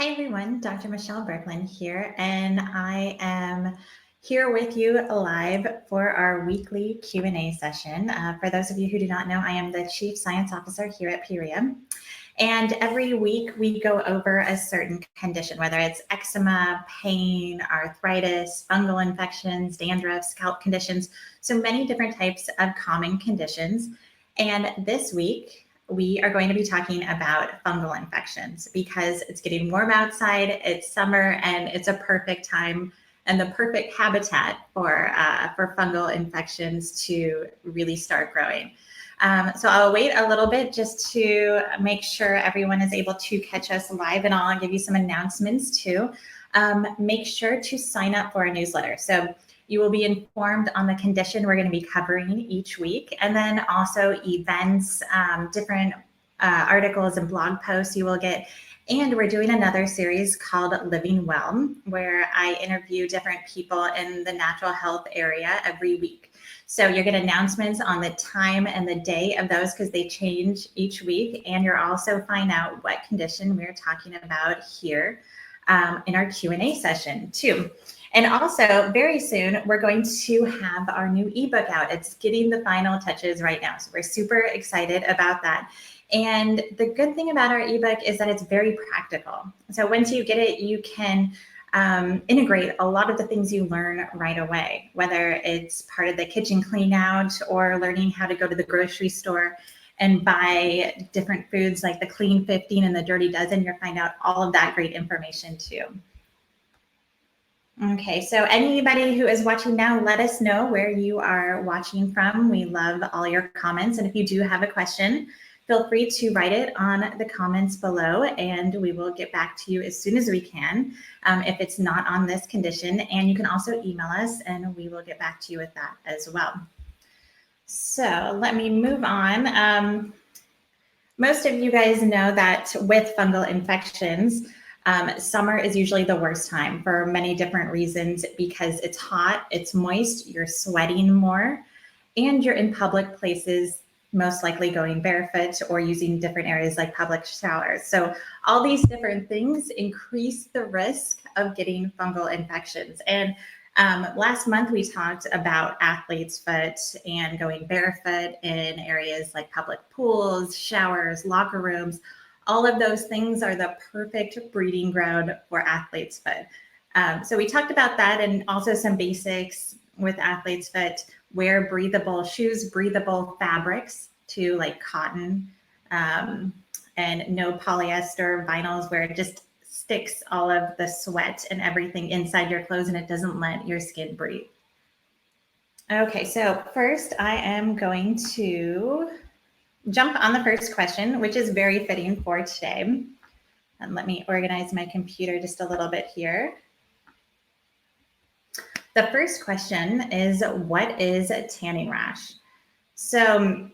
Hi everyone, Dr. Michele Burklund here, and I am here with you live for our weekly Q&A session. For those of you who do not know, I am the Chief Science Officer here at Puriya. And every week we go over a certain condition, whether it's eczema, pain, arthritis, fungal infections, dandruff, scalp conditions, so many different types of common conditions. And this week, we are going to be talking about fungal infections because it's getting warm outside, it's summer, and it's a perfect time and the perfect habitat for fungal infections to really start growing. So I'll wait a little bit just to make sure everyone is able to catch us live, and I'll give you some announcements too. Make sure to sign up for a newsletter. So you will be informed on the condition we're going to be covering each week, and then also events, different articles and blog posts you will get. And we're doing another series called Living Well, where I interview different people in the natural health area every week. So you'll get announcements on the time and the day of those because they change each week. And you'll also find out what condition we're talking about here in our Q&A session too. And also very soon, we're going to have our new ebook out. It's getting the final touches right now. So we're super excited about that. And the good thing about our ebook is that it's very practical. So once you get it, you can integrate a lot of the things you learn right away, whether it's part of the kitchen clean out or learning how to go to the grocery store and buy different foods like the Clean 15 and the Dirty Dozen. You'll find out all of that great information too. Okay, so anybody who is watching now, let us know where you are watching from. We love all your comments. And if you do have a question, feel free to write it on the comments below, and we will get back to you as soon as we can if it's not on this condition. And you can also email us, and we will get back to you with that as well. So let me move on. Most of you guys know that with fungal infections, summer is usually the worst time for many different reasons because it's hot, it's moist, you're sweating more, and you're in public places, most likely going barefoot or using different areas like public showers. So all these different things increase the risk of getting fungal infections. And last month we talked about athlete's foot and going barefoot in areas like public pools, showers, locker rooms. All of those things are the perfect breeding ground for athlete's foot. So we talked about that, and also some basics with athlete's foot. Wear breathable shoes, breathable fabrics to like cotton, and no polyester vinyls where it just sticks all of the sweat and everything inside your clothes and it doesn't let your skin breathe. Okay, so first I am going to jump on the first question, which is very fitting for today. And let me organize my computer just a little bit here. The first question is, what is a tanning rash? So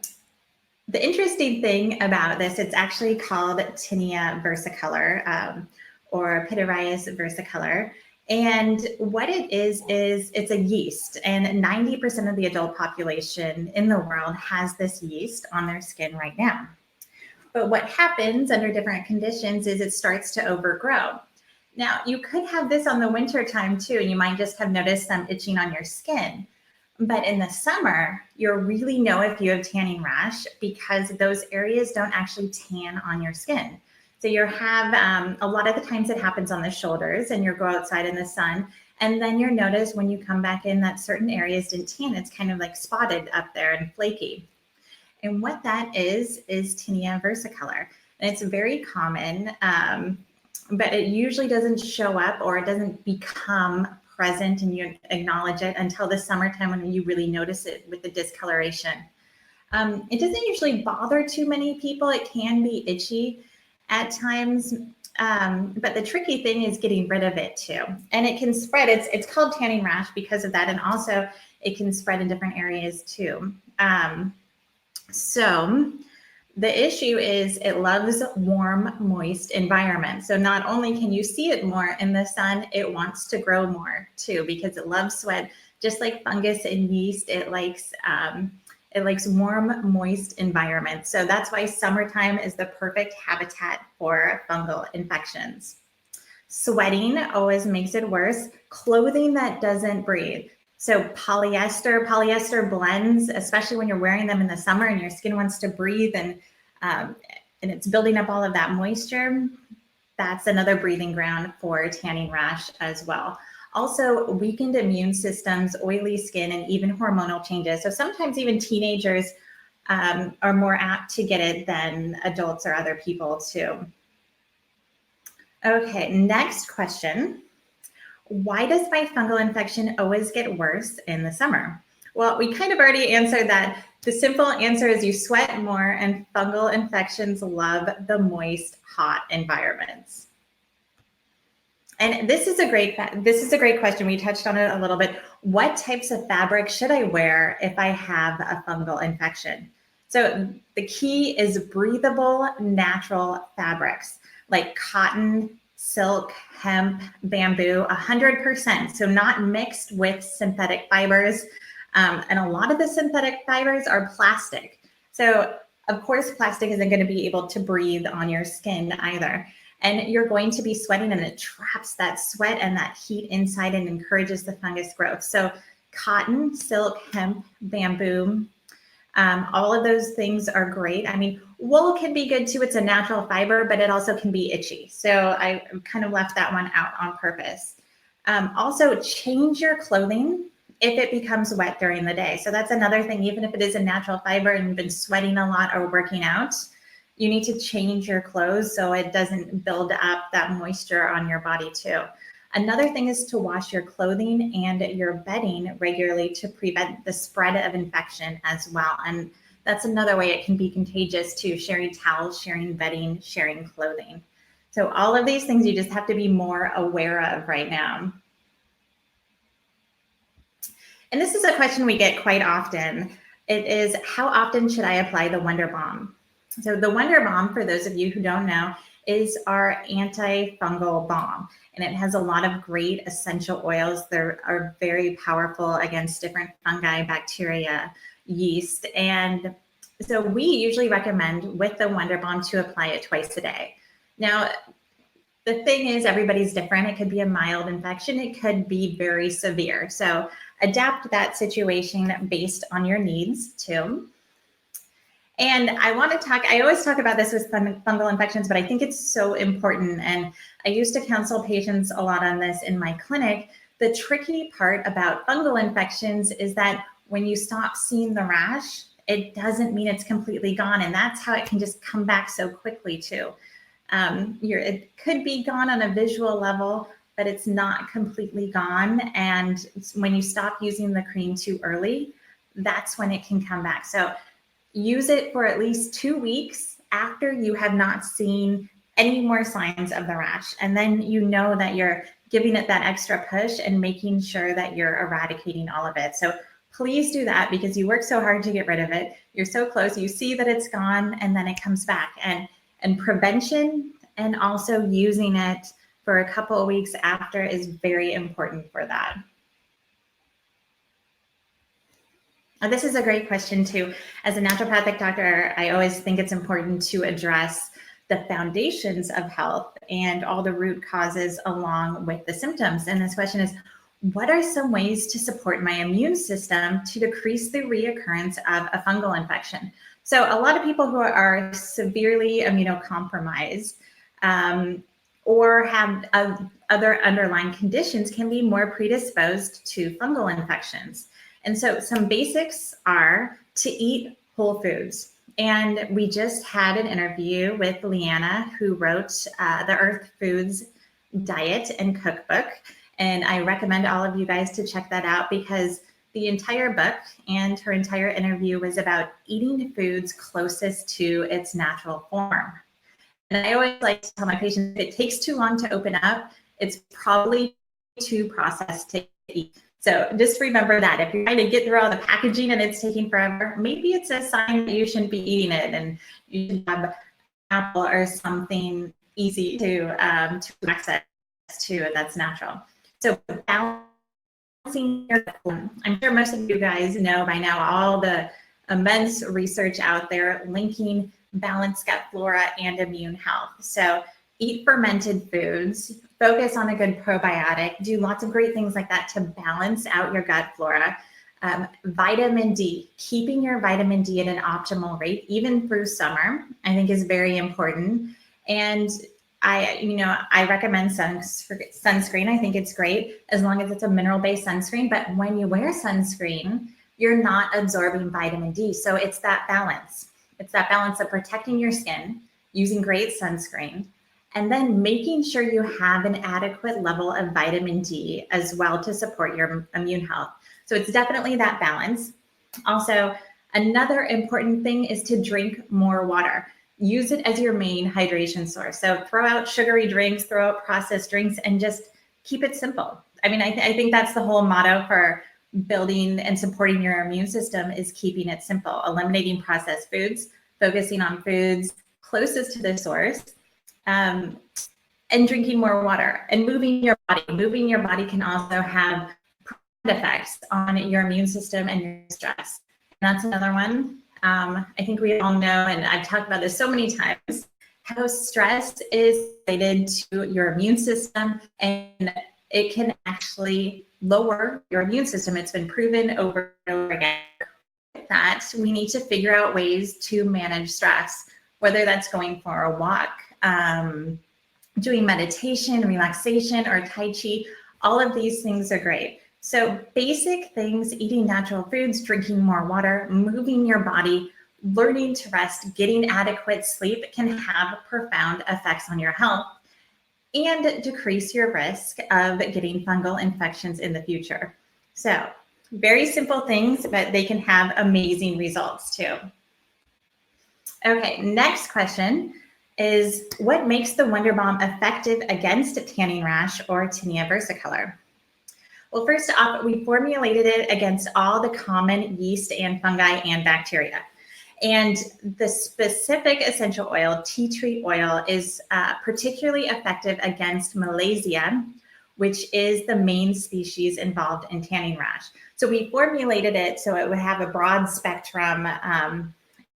the interesting thing about this, it's actually called tinea versicolor or Puriya versicolor. And what it is it's a yeast, and 90% of the adult population in the world has this yeast on their skin right now. But what happens under different conditions is it starts to overgrow. Now, you could have this on the winter time too, and you might just have noticed some itching on your skin. But in the summer, you'll really know if you have tanning rash because those areas don't actually tan on your skin. So you have a lot of the times it happens on the shoulders, and you go outside in the sun, and then you'll notice when you come back in that certain areas didn't tan. It's kind of like spotted up there and flaky. And what that is tinea versicolor. And it's very common, but it usually doesn't show up or it doesn't become present and you acknowledge it until the summertime when you really notice it with the discoloration. It doesn't usually bother too many people. It can be itchy at times, but the tricky thing is getting rid of it too. And it can spread. It's called tanning rash because of that, and also it can spread in different areas too. So the issue is it loves warm, moist environments. So not only can you see it more in the sun, it wants to grow more too because it loves sweat. Just like fungus and yeast, it likes warm, moist environments. So that's why summertime is the perfect habitat for fungal infections. Sweating always makes it worse. Clothing that doesn't breathe. So polyester blends, especially when you're wearing them in the summer and your skin wants to breathe and it's building up all of that moisture, that's another breathing ground for tanning rash as well. Also, weakened immune systems, oily skin, and even hormonal changes. So sometimes even teenagers are more apt to get it than adults or other people too. Okay, next question. Why does my fungal infection always get worse in the summer? Well, we kind of already answered that. The simple answer is you sweat more and fungal infections love the moist, hot environments. And this is a great question. We touched on it a little bit. What types of fabric should I wear if I have a fungal infection? So the key is breathable, natural fabrics like cotton, silk, hemp, bamboo, 100%. So not mixed with synthetic fibers. And a lot of the synthetic fibers are plastic. So of course, plastic isn't going to be able to breathe on your skin either. And you're going to be sweating and it traps that sweat and that heat inside and encourages the fungus growth. So cotton, silk, hemp, bamboo, all of those things are great. I mean, wool can be good too. It's a natural fiber, but it also can be itchy. So I kind of left that one out on purpose. Also, change your clothing if it becomes wet during the day. So that's another thing, even if it is a natural fiber and you've been sweating a lot or working out, you need to change your clothes so it doesn't build up that moisture on your body too. Another thing is to wash your clothing and your bedding regularly to prevent the spread of infection as well. And that's another way it can be contagious too, sharing towels, sharing bedding, sharing clothing. So all of these things you just have to be more aware of right now. And this is a question we get quite often. It is, how often should I apply the Wonder Balm? So the Wonder Balm, for those of you who don't know, is our antifungal balm. And it has a lot of great essential oils that are very powerful against different fungi, bacteria, yeast. And so we usually recommend with the Wonder Balm to apply it twice a day. Now, the thing is, everybody's different. It could be a mild infection. It could be very severe. So adapt that situation based on your needs too. And I always talk about this with fungal infections, but I think it's so important. And I used to counsel patients a lot on this in my clinic. The tricky part about fungal infections is that when you stop seeing the rash, it doesn't mean it's completely gone. And that's how it can just come back so quickly too. It could be gone on a visual level, but it's not completely gone. And when you stop using the cream too early, that's when it can come back. So use it for at least 2 weeks after you have not seen any more signs of the rash. And then you know that you're giving it that extra push and making sure that you're eradicating all of it. So please do that because you work so hard to get rid of it. You're so close, you see that it's gone and then it comes back. And prevention and also using it for a couple of weeks after is very important for that. This is a great question too. As a naturopathic doctor, I always think it's important to address the foundations of health and all the root causes along with the symptoms. And this question is, what are some ways to support my immune system to decrease the reoccurrence of a fungal infection? So a lot of people who are severely immunocompromised or have other underlying conditions can be more predisposed to fungal infections. And so some basics are to eat whole foods. And we just had an interview with Leanna, who wrote the Earth Foods Diet and Cookbook. And I recommend all of you guys to check that out because the entire book and her entire interview was about eating foods closest to its natural form. And I always like to tell my patients, if it takes too long to open up, it's probably too processed to eat. So just remember that if you're trying to get through all the packaging and it's taking forever, maybe it's a sign that you shouldn't be eating it and you should have apple or something easy to access to that's natural. So balancing your, I'm sure most of you guys know by now all the immense research out there linking balanced gut flora and immune health. So eat fermented foods, focus on a good probiotic, do lots of great things like that to balance out your gut flora. Vitamin D, keeping your vitamin D at an optimal rate, even through summer, I think is very important. And I recommend sunscreen. I think it's great as long as it's a mineral-based sunscreen. But when you wear sunscreen, you're not absorbing vitamin D. So it's that balance. It's that balance of protecting your skin, using great sunscreen, and then making sure you have an adequate level of vitamin D as well to support your immune health. So it's definitely that balance. Also, another important thing is to drink more water. Use it as your main hydration source. So throw out sugary drinks, throw out processed drinks, and just keep it simple. I mean, I think that's the whole motto for building and supporting your immune system, is keeping it simple, eliminating processed foods, focusing on foods closest to the source, and drinking more water and moving your body. Moving your body can also have effects on your immune system and your stress. And that's another one. I think we all know, and I've talked about this so many times, how stress is related to your immune system, and it can actually lower your immune system. It's been proven over and over again. With that, we need to figure out ways to manage stress, whether that's going for a walk, doing meditation, relaxation, or Tai Chi. All of these things are great. So basic things: eating natural foods, drinking more water, moving your body, learning to rest, getting adequate sleep can have profound effects on your health and decrease your risk of getting fungal infections in the future. So very simple things, but they can have amazing results too. Okay, next question is, what makes the Wonder Balm effective against tanning rash or tinea versicolor? Well, first off, we formulated it against all the common yeast and fungi and bacteria. And the specific essential oil, tea tree oil, is particularly effective against Malaysia, which is the main species involved in tanning rash. So we formulated it so it would have a broad spectrum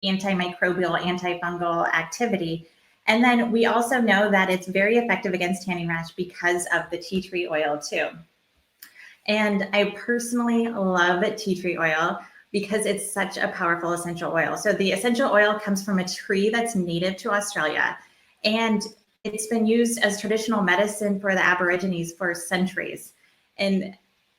antimicrobial, antifungal activity. And then we also know that it's very effective against tanning rash because of the tea tree oil too. And I personally love tea tree oil because it's such a powerful essential oil. So the essential oil comes from a tree that's native to Australia, and it's been used as traditional medicine for the Aborigines for centuries. And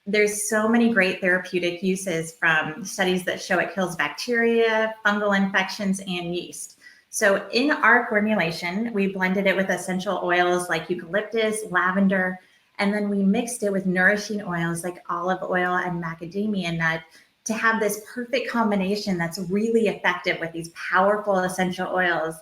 there's so many great therapeutic uses, from studies that show it kills bacteria, fungal infections, and yeast. So in our formulation, we blended it with essential oils like eucalyptus, lavender, and then we mixed it with nourishing oils like olive oil and macadamia nut to have this perfect combination that's really effective with these powerful essential oils,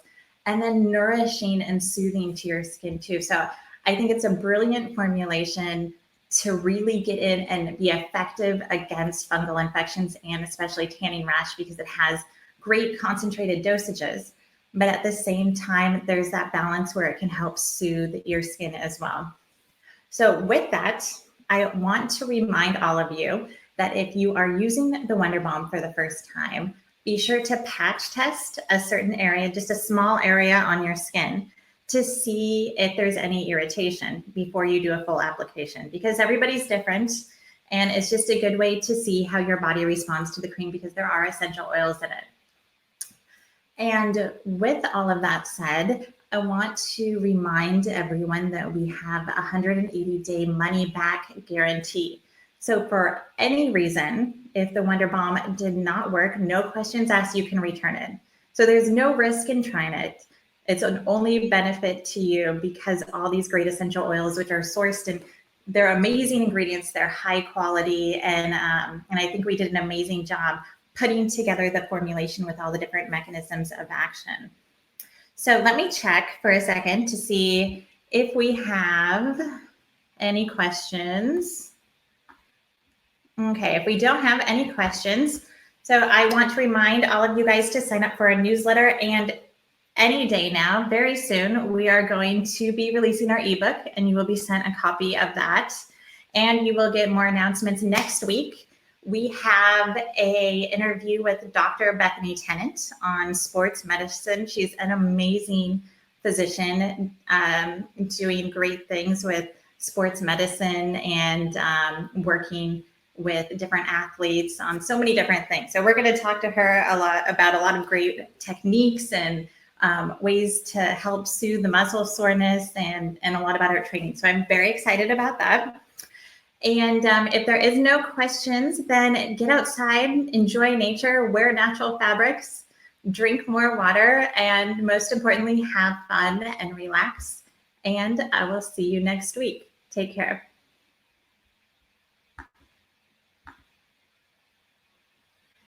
and then nourishing and soothing to your skin too. So I think it's a brilliant formulation to really get in and be effective against fungal infections and especially tanning rash, because it has great concentrated dosages. But at the same time, there's that balance where it can help soothe your skin as well. So with that, I want to remind all of you that if you are using the Wonder Balm for the first time, be sure to patch test a certain area, just a small area on your skin, to see if there's any irritation before you do a full application, because everybody's different. And it's just a good way to see how your body responds to the cream, because there are essential oils in it. And with all of that said, I want to remind everyone that we have a 180-day money-back guarantee. So for any reason, if the Wonder Balm did not work, no questions asked, you can return it. So there's no risk in trying it. It's an only benefit to you, because all these great essential oils, which are sourced, and they're amazing ingredients, they're high quality, and I think we did an amazing job putting together the formulation with all the different mechanisms of action. So let me check for a second to see if we have any questions. Okay, if we don't have any questions, so I want to remind all of you guys to sign up for a newsletter, and any day now, very soon, we are going to be releasing our ebook, and you will be sent a copy of that, and you will get more announcements next week. We have an interview with Dr. Bethany Tennant on sports medicine. She's an amazing physician doing great things with sports medicine and working with different athletes on so many different things. So we're going to talk to her a lot about a lot of great techniques and ways to help soothe the muscle soreness and a lot about her training. So I'm very excited about that. And if there is no questions, then get outside, enjoy nature, wear natural fabrics, drink more water, and most importantly, have fun and relax. And I will see you next week. Take care.